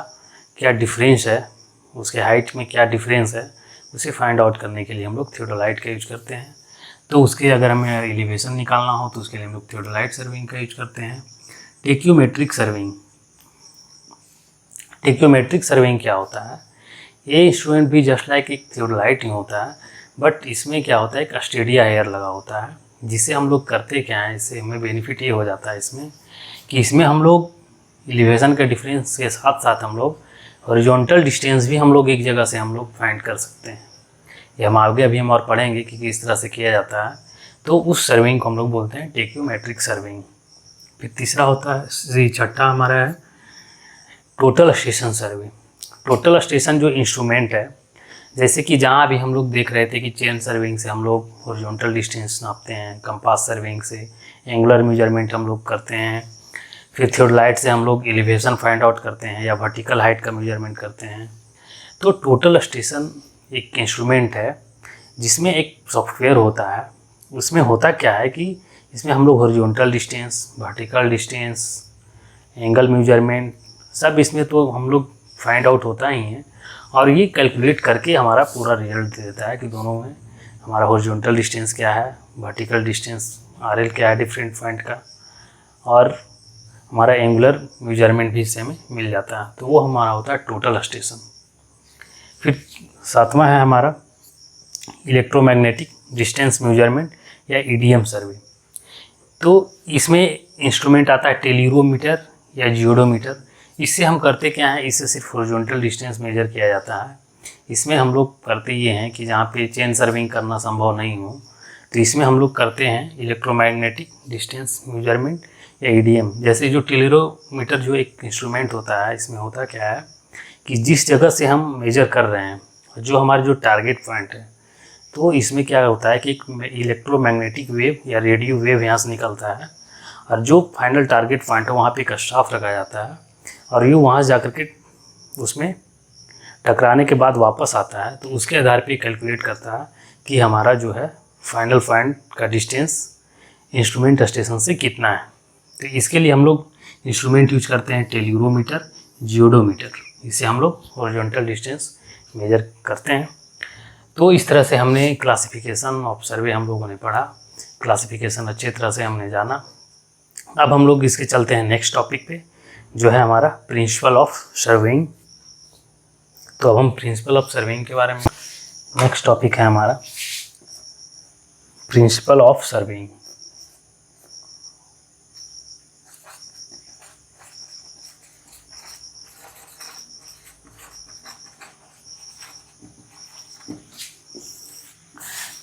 क्या डिफरेंस है, उसके हाइट में क्या डिफरेंस है उसे फाइंड आउट करने के लिए हम लोग थियोडोलाइट का यूज करते हैं। तो उसके अगर हमें एलिवेशन निकालना हो तो उसके लिए हम लोग थियोडोलाइट सर्विंग का यूज करते हैं। टेक्योमेट्रिक सर्विंग। टेक्योमेट्रिक सर्विंग क्या होता है, ये इंस्ट्रूमेंट भी जस्ट लाइक एक थियोडोलाइट ही होता है, बट इसमें क्या होता है एक स्टेडिया एयर लगा होता है, जिससे हम लोग करते क्या है, इससे हमें बेनिफिट ये हो जाता है इसमें कि इसमें हम लोग एलिवेशन के डिफरेंस के साथ साथ हम लोग हॉरिजॉन्टल डिस्टेंस भी हम लोग एक जगह से हम लोग फाइंड कर सकते हैं। ये हम आगे अभी हम और पढ़ेंगे कि किस तरह से किया जाता है। तो उस सर्विंग को हम लोग बोलते हैं टेक्योमेट्रिक सर्विंग। फिर तीसरा होता है, छठा हमारा है टोटल स्टेशन सर्वे। टोटल स्टेशन जो इंस्ट्रूमेंट है, जैसे कि जहाँ भी हम लोग देख रहे थे कि चेन सर्विंग से हम लोग हॉरिजॉन्टल डिस्टेंस नापते हैं, कंपास सर्विंग से एंगुलर मेजरमेंट हम लोग करते हैं, फिर थियोडोलाइट से हम लोग एलिवेशन फाइंड आउट करते हैं या वर्टिकल हाइट का मेजरमेंट करते हैं। तो टोटल स्टेशन एक इंस्ट्रूमेंट है जिसमें एक सॉफ्टवेयर होता है। उसमें होता क्या है कि इसमें हम लोग horizontal distance, vertical distance, angle measurement सब इसमें तो हम लोग फाइंड आउट होता ही है, और ये कैलकुलेट करके हमारा पूरा रिजल्ट दे देता है कि दोनों में हमारा हॉरिजॉन्टल डिस्टेंस क्या है, वर्टिकल डिस्टेंस आरएल क्या है डिफरेंट पॉइंट का, और हमारा एंगुलर मेजरमेंट भी इससे में मिल जाता है। तो वो हमारा होता है टोटल स्टेशन। फिर सातवां है हमारा इलेक्ट्रोमैग्नेटिक डिस्टेंस मेजरमेंट या ईडीएम सर्वे। तो इसमें इंस्ट्रूमेंट आता है टेलीरोमीटर या जियोडोमीटर। इससे हम करते क्या है, इससे सिर्फ हॉरिजॉन्टल डिस्टेंस मेजर किया जाता है। इसमें हम लोग करते ये हैं कि जहाँ पे चेन सर्विंग करना संभव नहीं हो, तो इसमें हम लोग करते हैं इलेक्ट्रोमैग्नेटिक डिस्टेंस मेजरमेंट या ईडीएम। जैसे जो टेलीरोमीटर जो एक इंस्ट्रूमेंट होता है, इसमें होता क्या है कि जिस जगह से हम मेजर कर रहे हैं, जो हमारे जो टारगेट पॉइंट है, तो इसमें क्या होता है कि एक इलेक्ट्रोमैग्नेटिक वेव या रेडियो वेव यहाँ से निकलता है, और जो फाइनल टारगेट पॉइंट है वहाँ पे एक स्टाफ रखा जाता है, और ये वहाँ से जाकर के उसमें टकराने के बाद वापस आता है। तो उसके आधार पे कैलकुलेट करता है कि हमारा जो है फाइनल पॉइंट का डिस्टेंस इंस्ट्रूमेंट स्टेशन से कितना है। तो इसके लिए हम लोग इंस्ट्रूमेंट यूज करते हैं टेलीरोमीटर, जियोडोमीटर। इससे हम लोग हॉरिजॉन्टल डिस्टेंस मेजर करते हैं। तो इस तरह से हमने क्लासिफिकेशन ऑफ सर्वे हम लोगों ने पढ़ा, क्लासिफिकेशन अच्छे तरह से हमने जाना। अब हम लोग इसके चलते हैं नेक्स्ट टॉपिक पे, जो है हमारा प्रिंसिपल ऑफ सर्वेइंग। तो अब हम प्रिंसिपल ऑफ सर्वेइंग के बारे में, नेक्स्ट टॉपिक है हमारा principal of surveying.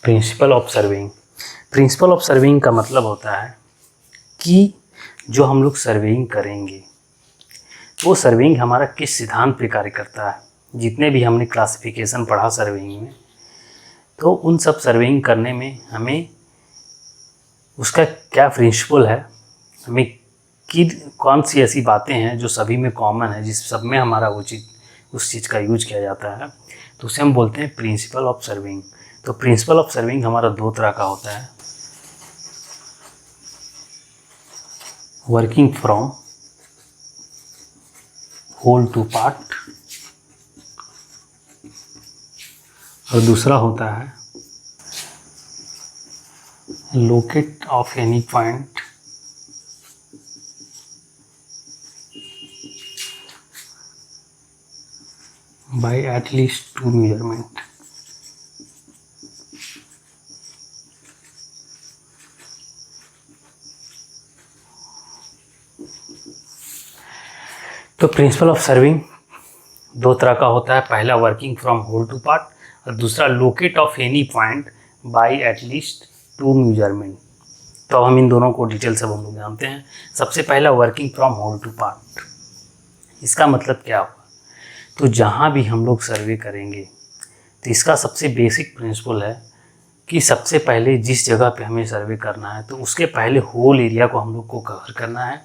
Principal of surveying, principal of surveying का मतलब होता है कि जो हम लोग सर्वेइंग करेंगे, वो सर्वेइंग हमारा किस सिद्धांत पे कार्य करता है। जितने भी हमने क्लासिफिकेशन पढ़ा सर्वेइंग में, तो उन सब सर्वेइंग करने में हमें उसका क्या प्रिंसिपल है, हमें कि कौन सी ऐसी बातें हैं जो सभी में कॉमन है, जिस सब में हमारा उस चीज़ का यूज किया जाता है, तो उसे हम बोलते हैं प्रिंसिपल ऑफ सर्वेइंग। तो प्रिंसिपल ऑफ सर्वेइंग हमारा दो तरह का होता है, working from whole to part, और दूसरा होता है locate of any point by at least 2 measurement. तो प्रिंसिपल ऑफ सर्विंग दो तरह का होता है, पहला working from whole to part और दूसरा locate of any point by at least 2 measurement. तो हम इन दोनों को डिटेल से हम लोग जानते हैं। सबसे पहला working from whole to part, इसका मतलब क्या हुआ, तो जहाँ भी हम लोग सर्वे करेंगे, तो इसका सबसे बेसिक प्रिंसिपल है कि सबसे पहले जिस जगह पे हमें सर्वे करना है, तो उसके पहले होल एरिया को हम लोग को कवर करना है,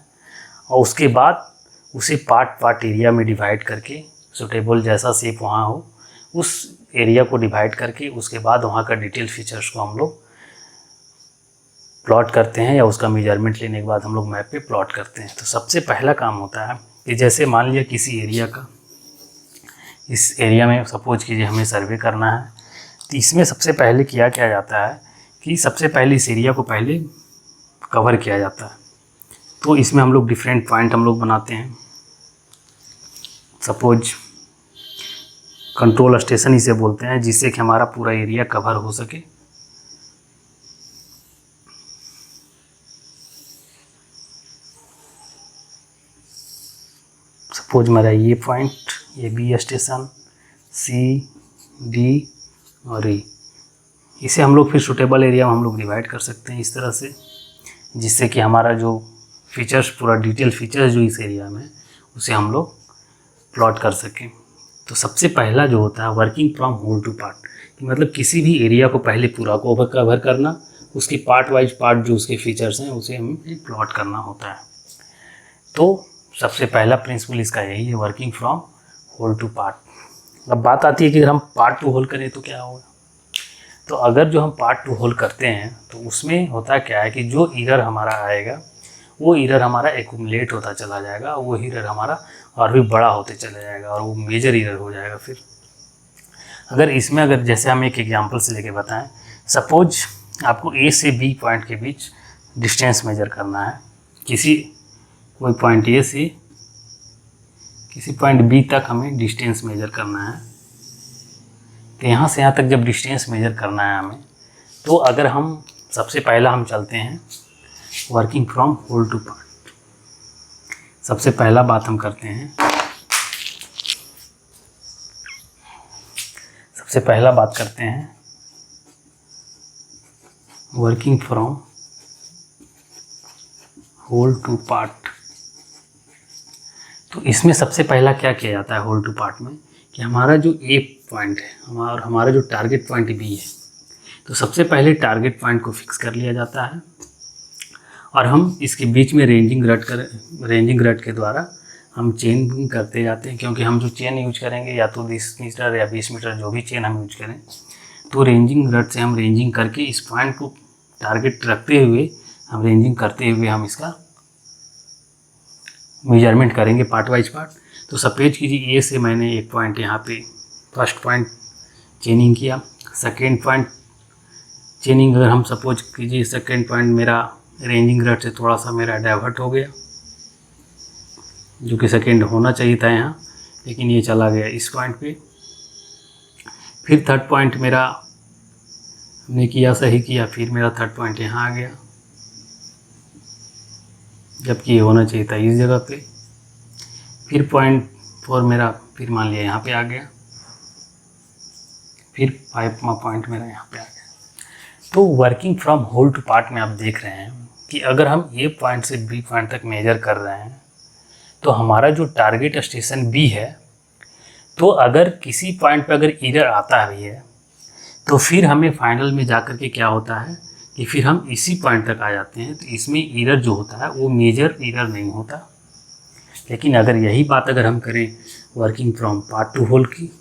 और उसके बाद उसे पार्ट एरिया में डिवाइड करके, सूटेबल जैसा शेप वहाँ हो उस एरिया को डिवाइड करके, उसके बाद वहाँ का डिटेल फीचर्स को हम लोग प्लॉट करते हैं, या उसका मेजरमेंट लेने के बाद हम लोग मैप पे प्लॉट करते हैं। तो सबसे पहला काम होता है कि जैसे मान लिया किसी एरिया का, इस एरिया में सपोज कीजिए हमें सर्वे करना है, तो इसमें सबसे पहले क्या जाता है कि सबसे पहले इस एरिया को पहले कवर किया जाता है। तो इसमें हम लोग डिफरेंट पॉइंट हम लोग बनाते हैं, सपोज कंट्रोल स्टेशन इसे बोलते हैं, जिससे कि हमारा पूरा एरिया कवर हो सके। सपोज मेरा ये पॉइंट, ये बी स्टेशन, सी, डी और ई, इसे हम लोग फिर सूटेबल एरिया में हम लोग डिवाइड कर सकते हैं इस तरह से, जिससे कि हमारा जो फीचर्स, पूरा डिटेल फीचर्स जो इस एरिया में, उसे हम लोग प्लॉट कर सकें। तो सबसे पहला जो होता है working from whole to part, मतलब किसी भी एरिया को पहले पूरा को कवर करना, उसकी पार्ट वाइज पार्ट जो उसके फीचर्स हैं उसे हमें प्लॉट करना होता है। तो सबसे पहला प्रिंसिपल इसका यही है, working from whole to part. अब बात आती है कि अगर हम पार्ट टू होल करें तो क्या होगा। तो अगर जो हम पार्ट टू होल करते हैं तो उसमें होता क्या है कि जो एरर हमारा आएगा वो एरर हमारा एक्यूमुलेट होता चला जाएगा, वो एरर हमारा और भी बड़ा होते चला जाएगा और वो मेजर एरर हो जाएगा। फिर अगर इसमें अगर जैसे हम एक एग्जांपल से लेके बताएं, सपोज आपको ए से बी पॉइंट के बीच डिस्टेंस मेजर करना है, कोई पॉइंट ए से किसी पॉइंट बी तक हमें डिस्टेंस मेजर करना है। तो यहाँ से यहाँ तक जब डिस्टेंस मेजर करना है हमें, तो अगर हम सबसे पहला हम चलते हैं working from whole to part. सबसे पहला बात हम करते हैं, सबसे पहला बात करते हैं working from whole to part. तो इसमें सबसे पहला क्या किया जाता है होल टू पार्ट में, कि हमारा जो ए पॉइंट है और हमारा जो टारगेट पॉइंट बी है, तो सबसे पहले टारगेट पॉइंट को फिक्स कर लिया जाता है और हम इसके बीच में रेंजिंग रट के द्वारा हम चेन करते जाते हैं। क्योंकि हम जो चेन यूज करेंगे या तो 10 मीटर या 20 मीटर जो भी चेन हम यूज करें, तो रेंजिंग रट से हम रेंजिंग करके इस पॉइंट को टारगेट रखते हुए हम रेंजिंग करते हुए हम इसका मेजरमेंट करेंगे पार्ट वाइज पार्ट। तो सपोज कीजिए ए से मैंने एक पॉइंट यहाँ पे फर्स्ट पॉइंट चेनिंग किया, सेकेंड पॉइंट चेनिंग अगर हम सपोज कीजिए सेकेंड पॉइंट मेरा रेंजिंग रट से थोड़ा सा मेरा डाइवर्ट हो गया, जो कि सेकेंड होना चाहिए था यहाँ, लेकिन ये चला गया इस पॉइंट पे। फिर थर्ड पॉइंट मेरा हमने किया, सही किया, फिर मेरा थर्ड पॉइंट यहाँ आ गया, जबकि ये होना चाहिए था इस जगह पे। फिर पॉइंट 4 मेरा फिर मान लिया यहाँ पे आ गया, फिर 5वां पॉइंट मेरा यहाँ पे आ गया। तो working from whole to part में आप देख रहे हैं कि अगर हम ए पॉइंट से बी पॉइंट तक मेजर कर रहे हैं, तो हमारा जो टारगेट स्टेशन बी है, तो अगर किसी पॉइंट पे अगर एरर आता भी है, तो फिर हमें फाइनल में जाकर के क्या होता है कि फिर हम इसी पॉइंट तक आ जाते हैं। तो इसमें एरर जो होता है वो मेजर एरर नहीं होता। लेकिन अगर यही बात अगर हम करें working from part to whole की,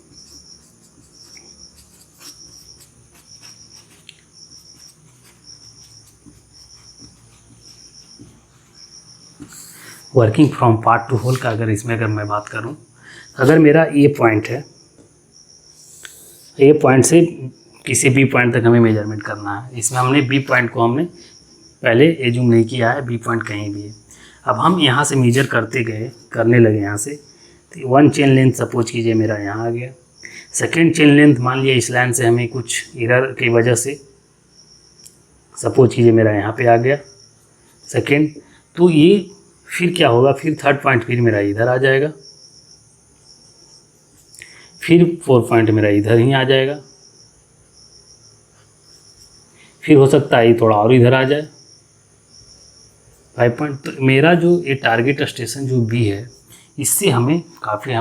working from part to whole का अगर इसमें अगर मैं बात करूं, अगर मेरा ए पॉइंट है, ए पॉइंट से किसी बी पॉइंट तक हमें मेजरमेंट करना है। इसमें हमने बी पॉइंट को हमने पहले एज्यूम नहीं किया है, बी पॉइंट कहीं भी है। अब हम यहाँ से मेजर करने लगे यहाँ से, तो 1 चेन लेंथ सपोज कीजिए मेरा यहाँ आ गया। सेकेंड चेन लेंथ मान लिया इस लाइन से हमें कुछ एरर की वजह से सपोज कीजिए मेरा यहाँ पे आ गया सेकेंड। तो ये फिर क्या होगा, फिर थर्ड पॉइंट फिर मेरा इधर आ जाएगा, फिर 4 पॉइंट मेरा इधर ही आ जाएगा, फिर हो सकता है ये थोड़ा और इधर आ जाए 5 पॉइंट। तो मेरा जो ये टारगेट स्टेशन जो बी है, इससे हमें काफ़ी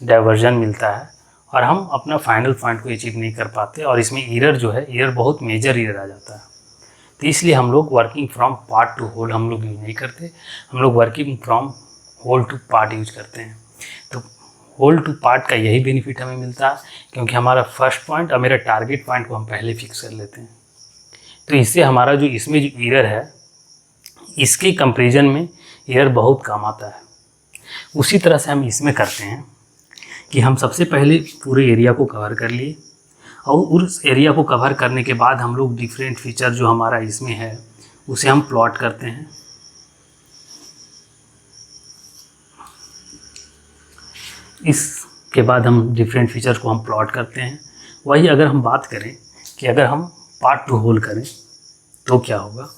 डाइवर्जन मिलता है और हम अपना फाइनल पॉइंट को अचीव नहीं कर पाते और इसमें एरर जो है, एरर बहुत मेजर एरर आ जाता है। तो इसलिए हम लोग working from part to whole हम लोग यूज नहीं करते, हम लोग working from whole to part use करते हैं। तो होल टू पार्ट का यही बेनिफिट हमें मिलता है, क्योंकि हमारा फर्स्ट पॉइंट और मेरा टारगेट पॉइंट को हम पहले फिक्स कर लेते हैं। तो इससे हमारा जो इसमें जो एरर है, इसके कंपैरिजन में एरर बहुत कम आता है। उसी तरह से हम इसमें करते हैं कि हम सबसे पहले पूरे एरिया को कवर कर लिए और उस एरिया को कवर करने के बाद हम लोग डिफरेंट फीचर जो हमारा इसमें है उसे हम प्लॉट करते हैं। इसके बाद हम डिफरेंट फीचर्स को हम प्लॉट करते हैं। वही अगर हम बात करें कि अगर हम पार्ट टू होल करें तो क्या होगा,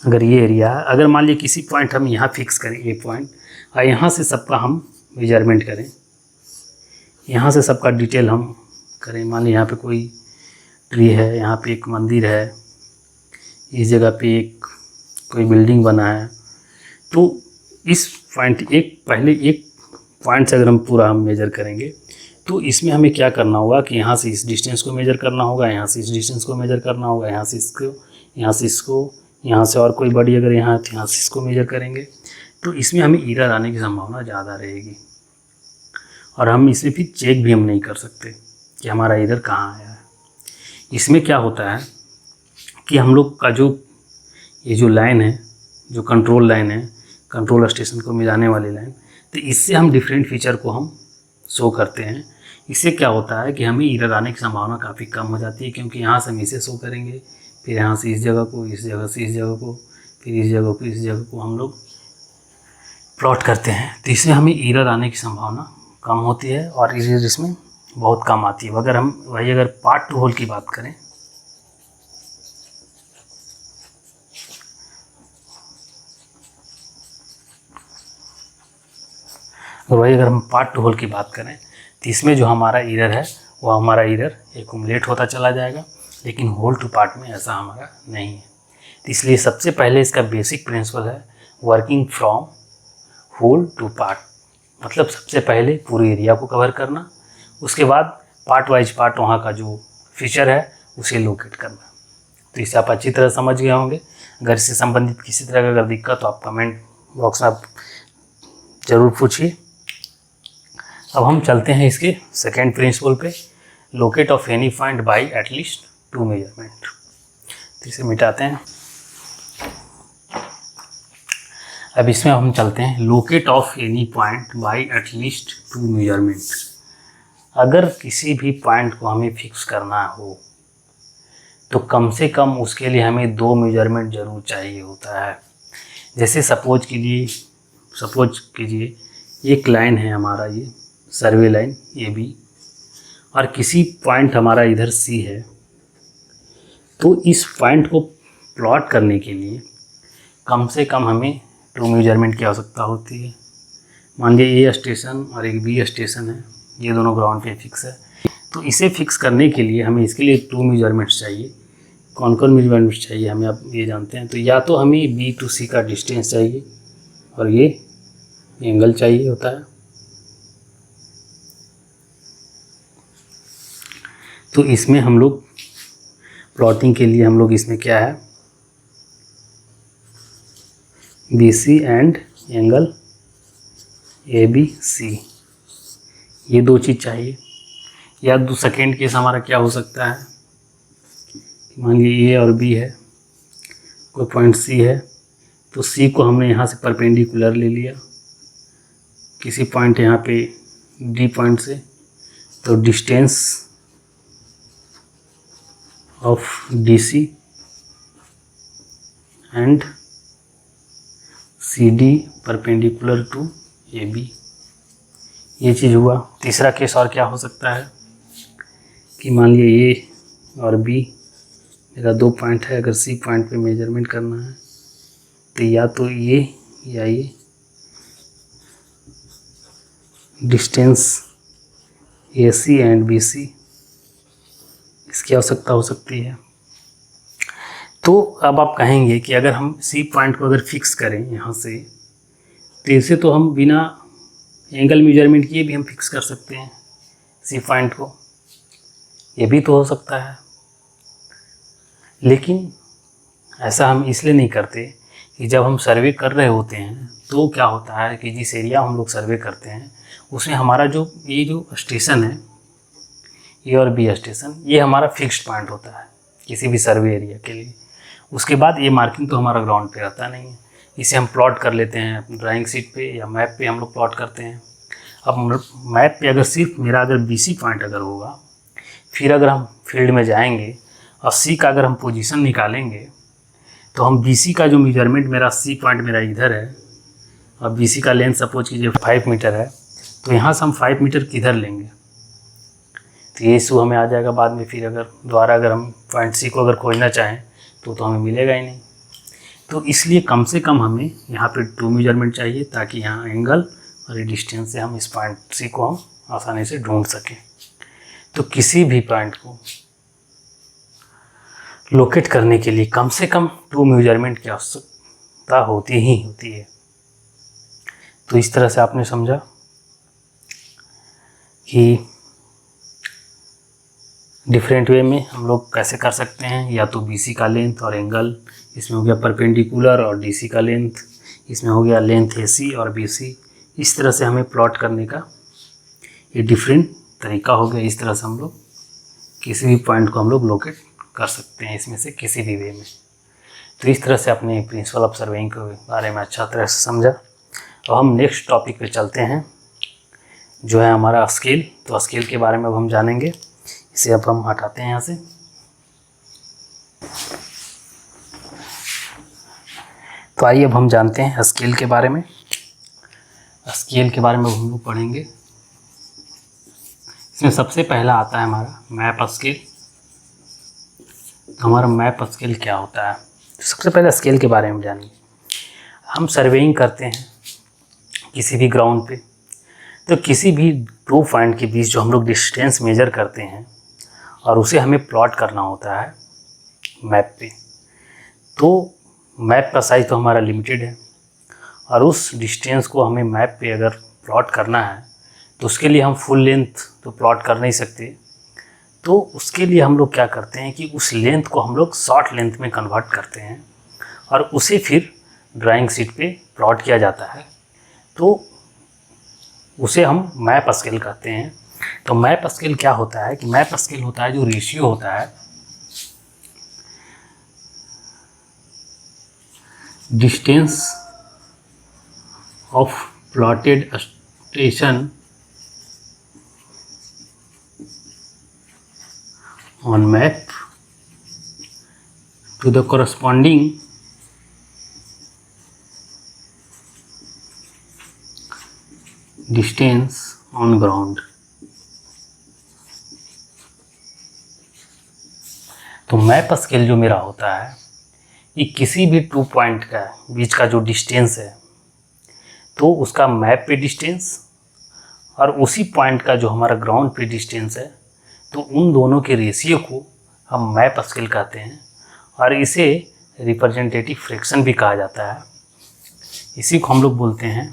अगर ये एरिया है, अगर मान लीजिए किसी पॉइंट हम यहाँ फिक्स करें ए पॉइंट और यहाँ से सबका हम मेजरमेंट करें, यहाँ से सबका डिटेल हम करें। मान लीजिए यहाँ पे कोई ट्री है, यहाँ पे एक मंदिर है, इस जगह पे एक कोई बिल्डिंग बना है। तो इस पॉइंट पहले एक पॉइंट से अगर हम पूरा हम मेजर करेंगे तो इसमें हमें क्या करना होगा कि यहाँ से इस डिस्टेंस को मेजर करना होगा, यहाँ से इस डिस्टेंस को मेजर करना होगा, यहाँ से इसको, यहाँ से इसको, यहाँ से और कोई बड़ी अगर यहाँ तो यहाँ से इसको मेजर करेंगे। तो इसमें हमें एरर आने की संभावना ज़्यादा रहेगी और हम इसमें फिर चेक भी हम नहीं कर सकते कि हमारा एरर कहाँ आया है। इसमें क्या होता है कि हम लोग का जो ये जो लाइन है, जो कंट्रोल लाइन है, कंट्रोल स्टेशन को मिलाने वाली लाइन, तो इससे हम डिफरेंट फीचर को हम शो करते हैं। इससे क्या होता है कि हमें एरर आने की संभावना काफ़ी कम हो जाती है, क्योंकि यहाँ से हम इसे शो करेंगे, फिर यहाँ से इस जगह को, इस जगह से इस जगह को, फिर इस जगह को, इस जगह को हम लोग प्लॉट करते हैं। तो इससे हमें एरर आने की संभावना कम होती है और एरर इसमें बहुत कम आती है। अगर हम वही अगर पार्ट टू होल की बात करें, अगर हम पार्ट टू होल की बात करें तो इसमें जो हमारा एरर है वो हमारा एरर एक्यूमुलेट होता चला जाएगा, लेकिन होल टू पार्ट में ऐसा हमारा नहीं है। तो इसलिए सबसे पहले इसका बेसिक प्रिंसिपल है working from whole to part, मतलब सबसे पहले पूरे एरिया को कवर करना, उसके बाद पार्ट वाइज पार्ट वहाँ का जो फीचर है उसे लोकेट करना। तो इसे आप अच्छी तरह समझ गए होंगे। अगर इससे संबंधित किसी तरह का अगर दिक्कत तो आप कमेंट बॉक्स में आप ज़रूर पूछिए। अब हम चलते हैं इसके सेकेंड प्रिंसिपल पे, locate of any point bye at least 2 measurement. तो इसे मिटाते हैं। अब इसमें हम चलते हैं locate of any point bye at least 2 measurement. अगर किसी भी पॉइंट को हमें फिक्स करना हो तो कम से कम उसके लिए हमें 2 मेजरमेंट ज़रूर चाहिए होता है। जैसे सपोज कीजिए एक लाइन है हमारा, ये सर्वे लाइन ये भी, और किसी पॉइंट हमारा इधर सी है। तो इस पॉइंट को प्लॉट करने के लिए कम से कम हमें 2 मेजरमेंट की आवश्यकता होती है। मान लीजिए ए स्टेशन और एक बी स्टेशन है, ये दोनों ग्राउंड पे फिक्स है। तो इसे फिक्स करने के लिए हमें इसके लिए 2 मेजरमेंट्स चाहिए। कौन कौन मेजरमेंट्स चाहिए हमें, आप ये जानते हैं। तो या तो हमें बी टू सी का डिस्टेंस चाहिए और ये एंगल चाहिए होता है। तो इसमें हम लोग प्लॉटिंग के लिए हम लोग इसमें क्या है, B C and angle A B C, ये 2 चीज़ चाहिए। या सेकेंड केस हमारा क्या हो सकता है, मान लीजिए ए और बी है, कोई पॉइंट सी है, तो सी को हमने यहाँ से परपेंडिकुलर ले लिया किसी पॉइंट यहाँ पे डी पॉइंट से। तो distance of D C and C D perpendicular to A B, ये चीज़ हुआ। तीसरा केस और क्या हो सकता है कि मान लीजिए ए और बी मेरा 2 पॉइंट है, अगर सी पॉइंट पे मेजरमेंट करना है तो या तो ये या ये distance A C and B C, इसकी आवश्यकता हो सकती है। तो अब आप कहेंगे कि अगर हम सी पॉइंट को अगर फिक्स करें यहाँ से, तो इसे तो हम बिना एंगल मेजरमेंट किए भी हम फिक्स कर सकते हैं सी पॉइंट को, ये भी तो हो सकता है। लेकिन ऐसा हम इसलिए नहीं करते कि जब हम सर्वे कर रहे होते हैं तो क्या होता है कि जिस एरिया हम लोग सर्वे करते हैं उसमें हमारा ये जो स्टेशन है, ए और बी स्टेशन, ये हमारा फिक्स्ड पॉइंट होता है किसी भी सर्वे एरिया के लिए। उसके बाद ये मार्किंग तो हमारा ग्राउंड पे रहता नहीं है, इसे हम प्लॉट कर लेते हैं ड्राइंग शीट पे या मैप पे हम लोग प्लॉट करते हैं। अब मैप पे अगर सिर्फ मेरा अगर BC पॉइंट अगर होगा, फिर अगर हम फील्ड में जाएंगे और C का अगर हम पोजीशन निकालेंगे तो हम BC का जो मेजरमेंट मेरा C पॉइंट मेरा इधर है और BC का लेंथ सपोज कीजिए 5 मीटर है, तो यहाँ से हम 5 मीटर किधर लेंगे, तो ये इशू हमें आ जाएगा बाद में। फिर अगर दोबारा अगर हम पॉइंट C को अगर खोजना चाहें तो हमें मिलेगा ही नहीं। तो इसलिए कम से कम हमें यहाँ पे 2 मेजरमेंट चाहिए ताकि यहाँ एंगल और ये डिस्टेंस से हम इस पॉइंट C को हम आसानी से ढूंढ सकें। तो किसी भी पॉइंट को लोकेट करने के लिए कम से कम 2 मेजरमेंट की आवश्यकता होती ही होती है। तो इस तरह से आपने समझा कि डिफरेंट वे में हम लोग कैसे कर सकते हैं, या तो BC का लेंथ और एंगल, इसमें हो गया परपेंडिकुलर, और DC का लेंथ, इसमें हो गया लेंथ AC और BC। इस तरह से हमें प्लॉट करने का ये डिफरेंट तरीका हो गया। इस तरह से हम लोग किसी भी पॉइंट को हम लोग लोकेट कर सकते हैं इसमें से किसी भी वे में। तो इस तरह से अपने प्रिंसिपल ऑफ सर्वेइंग के बारे में अच्छा तरह से समझा। अब हम नेक्स्ट टॉपिक पे चलते हैं, जो है हमारा स्केल। तो स्केल के बारे में अब हम जानेंगे। इसे अब हम हटाते हैं यहाँ से। तो आइए अब हम जानते हैं स्केल के बारे में। स्केल के बारे में हम लोग पढ़ेंगे। इसमें सबसे पहला आता है हमारा मैप स्केल। तो हमारा मैप स्केल क्या होता है, तो सबसे पहले स्केल के बारे में जानेंगे। हम सर्वेइंग करते हैं किसी भी ग्राउंड पे, तो किसी भी 2 पॉइंट के बीच जो हम लोग डिस्टेंस मेजर करते हैं और उसे हमें प्लॉट करना होता है मैप पे। तो मैप का साइज़ तो हमारा लिमिटेड है, और उस डिस्टेंस को हमें मैप पे अगर प्लॉट करना है तो उसके लिए हम फुल लेंथ तो प्लॉट कर नहीं सकते। तो उसके लिए हम लोग क्या करते हैं कि उस लेंथ को हम लोग शॉर्ट लेंथ में कन्वर्ट करते हैं, और उसे फिर ड्राइंग शीट पे प्लॉट किया जाता है। तो उसे हम मैप स्केल कहते हैं। तो मैप स्केल क्या होता है कि मैप स्केल होता है जो रेशियो होता है distance of plotted station on map to the corresponding distance on ground। तो मैप स्केल जो मेरा होता है कि किसी भी 2 पॉइंट का बीच का जो डिस्टेंस है, तो उसका मैप पे डिस्टेंस और उसी पॉइंट का जो हमारा ग्राउंड पे डिस्टेंस है, तो उन दोनों के रेशियो को हम मैप स्केल कहते हैं। और इसे रिप्रेजेंटेटिव फ्रैक्शन भी कहा जाता है। इसी को हम लोग बोलते हैं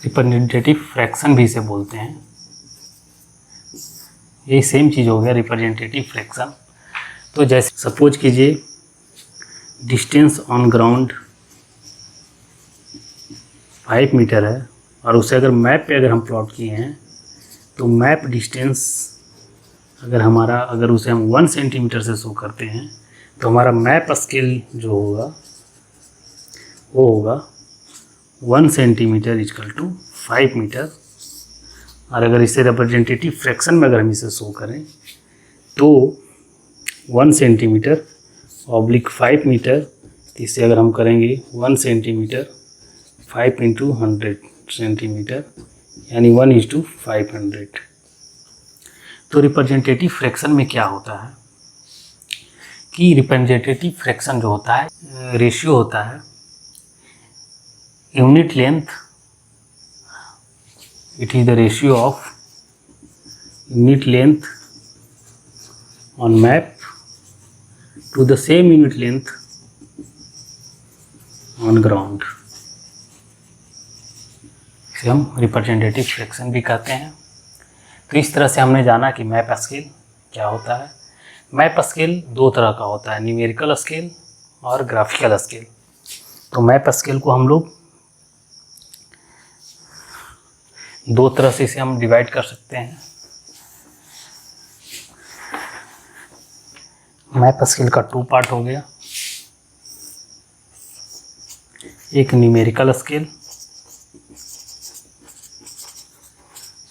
रिप्रेजेंटेटिव फ्रैक्शन भी इसे बोलते हैं। यही सेम चीज़ हो गया रिप्रेजेंटेटिव फ्रैक्शन। तो जैसे सपोज कीजिए डिस्टेंस ऑन ग्राउंड 5 मीटर है, और उसे अगर मैप पे अगर हम प्लॉट किए हैं, तो मैप डिस्टेंस अगर उसे हम 1 सेंटीमीटर से शो करते हैं, तो हमारा मैप स्केल जो होगा वो होगा 1 सेंटीमीटर इक्वल टू 5 मीटर। और अगर इसे रिप्रेजेंटेटिव फ्रैक्शन में अगर हम इसे शो करें, तो 1 सेंटीमीटर ऑब्लिक 5 मीटर, इसे अगर हम करेंगे 1 सेंटीमीटर 5 इंटू 100 सेंटीमीटर, यानी 1:500। तो रिप्रेजेंटेटिव फ्रैक्शन में क्या होता है कि रिप्रेजेंटेटिव फ्रैक्शन जो होता है रेशियो होता है unit length, it is the ratio of unit length on map to the same unit length on ground. इसे हम रिप्रेजेंटेटिव फ्रैक्शन भी कहते हैं। तो इस तरह से हमने जाना कि मैप स्केल क्या होता है। मैप स्केल 2 तरह का होता है, न्यूमेरिकल स्केल और ग्राफिकल स्केल। तो मैप स्केल को हम लोग 2 तरह से इसे हम डिवाइड कर सकते हैं। मैप स्केल का 2 पार्ट हो गया, एक न्यूमेरिकल स्केल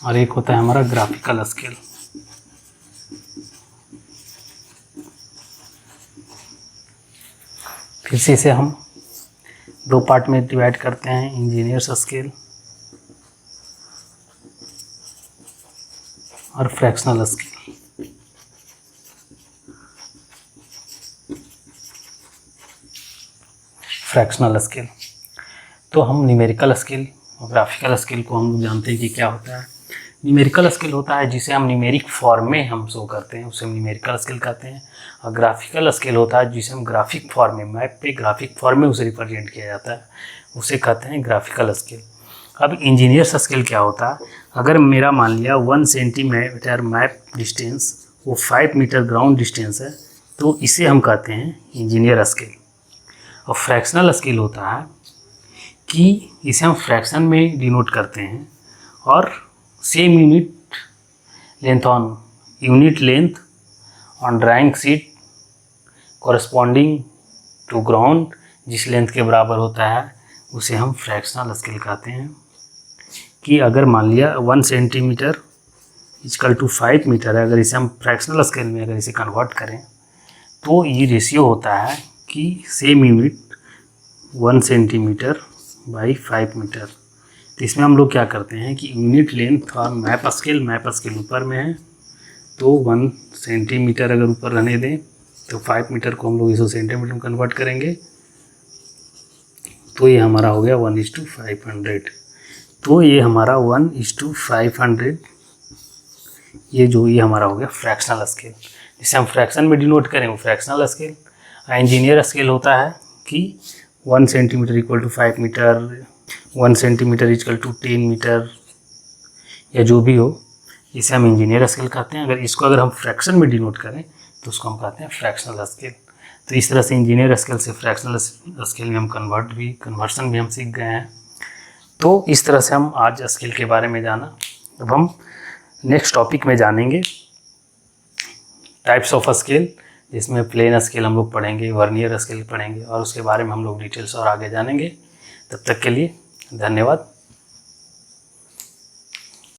और एक होता है हमारा ग्राफिकल स्केल। फिर से इसे हम 2 पार्ट में डिवाइड करते हैं, इंजीनियर्स स्केल और फ्रैक्शनल स्केल। फ्रैक्शनल स्केल तो हम न्यूमेरिकल स्केल और ग्राफिकल स्केल को हम लोग जानते हैं कि क्या होता है। न्यूमेरिकल स्केल होता है जिसे हम न्यूमेरिक फॉर्म में हम शो करते हैं, उसे हम न्यूमेरिकल स्केल कहते हैं। और ग्राफिकल स्केल होता है जिसे हम ग्राफिक फॉर्म में, मैप पे ग्राफिक फॉर्म में उसे रिप्रेजेंट किया जाता है, उसे कहते हैं ग्राफिकल स्केल। अब इंजीनियर्स स्केल क्या होता है, अगर मेरा मान लिया 1 सेंटीमीटर मैप डिस्टेंस वो 5 मीटर ग्राउंड डिस्टेंस है, तो इसे हम कहते हैं इंजीनियर स्केल। और फ्रैक्शनल स्केल होता है कि इसे हम फ्रैक्शन में डिनोट करते हैं, और same unit length on drawing sheet corresponding to ground, जिस लेंथ के बराबर होता है उसे हम फ्रैक्शनल स्केल कहते हैं। कि अगर मान लिया 1 सेंटीमीटर इक्वल टू 5 मीटर है, अगर इसे हम फ्रैक्शनल स्केल में अगर इसे कन्वर्ट करें तो ये रेशियो होता है कि same unit 1 centimetre by 5 metre. तो इसमें हम लोग क्या करते हैं कि यूनिट लेंथ और मैप स्केल ऊपर में है, तो 1 सेंटीमीटर अगर ऊपर रहने दें तो 5 मीटर को हम लोग इसको सेंटीमीटर में कन्वर्ट करेंगे, तो ये हमारा हो गया 1:500। तो ये हमारा 1:500, ये हमारा हो गया फ्रैक्शनल स्केल, जिसे हम फ्रैक्शन में डिनोट करें वो फ्रैक्शनल स्केल। इंजीनियर स्केल होता है कि 1 centimetre equal to 5 metre, 1 centimetre equal to 10 metre, या जो भी हो, इसे हम इंजीनियर स्केल कहते हैं। अगर हम फ्रैक्शन में डिनोट करें तो उसको हम कहते हैं फ्रैक्शनल स्केल। तो इस तरह से इंजीनियर स्केल से फ्रैक्शनल स्केल में हम कन्वर्सन भी हम सीख गए हैं। तो इस तरह से हम आज स्केल के बारे में जाना। अब हम नेक्स्ट टॉपिक में जानेंगे टाइप्स ऑफ स्केल, जिसमें प्लेन स्केल हम लोग पढ़ेंगे, वर्नियर स्केल पढ़ेंगे, और उसके बारे में हम लोग डिटेल्स और आगे जानेंगे। तब तक के लिए धन्यवाद।